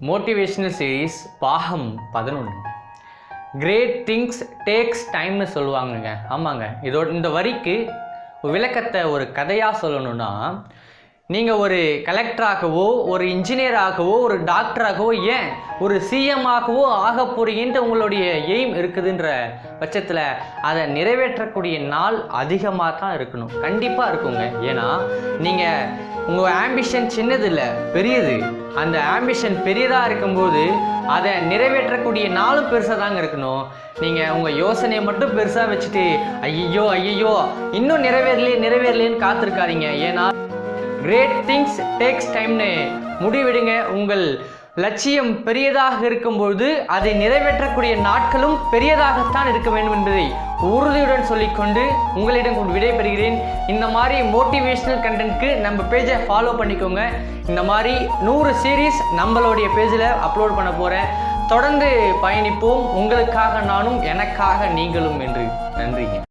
Motivational series பாகம் 11. Great things tax டைம்னு சொல்லுவாங்கங்க. ஆமாங்க, இந்த வரிக்கு விளக்கத்தை ஒரு கதையாக சொல்லணும்னா, நீங்கள் ஒரு கலெக்டராகவோ ஒரு இன்ஜினியராகவோ ஒரு டாக்டராகவோ ஏன் ஒரு சிஎம்மாகவோ ஆக போறீங்கன்ட்டு உங்களுடைய எய்ம் இருக்குதுன்ற பட்சத்தில் அதை நிறைவேற்றக்கூடிய நாள் அதிகமாக தான் இருக்கணும். கண்டிப்பாக இருக்குங்க. ஏன்னா நீங்கள் உங்கள் ஆம்பிஷன் சின்னது இல்லை, பெரியது. அந்த ஆம்பிஷன் பெரியதாக இருக்கும்போது அதை நிறைவேற்றக்கூடிய நாளும் பெருசாக தாங்க இருக்கணும். நீங்கள் உங்கள் யோசனையை மட்டும் பெருசாக வச்சுட்டு ஐயோ இன்னும் நிறைவேறலேன்னு காத்திருக்காதீங்க. ஏன்னா கிரேட் திங்ஸ் டேக்ஸ் டைம்னு முடிவிடுங்க. உங்கள் லட்சியம் பெரியதாக இருக்கும்போது அதை நிறைவேற்றக்கூடிய நாட்களும் பெரியதாகத்தான் இருக்க வேண்டும் என்பதை உறுதியுடன் சொல்லிக்கொண்டு உங்களிடம் கொண்டு விடைபெறுகிறேன். இந்த மாதிரி மோட்டிவேஷனல் கண்டென்ட்க்கு நம்ம பேஜை ஃபாலோ பண்ணிக்கோங்க. இந்த மாதிரி 100 சீரீஸ் நம்மளுடைய பேஜில் அப்லோட் பண்ண போகிறேன். தொடர்ந்து பயணிப்போம். உங்களுக்காக நானும், எனக்காக நீங்களும் என்று. நன்றிங்க.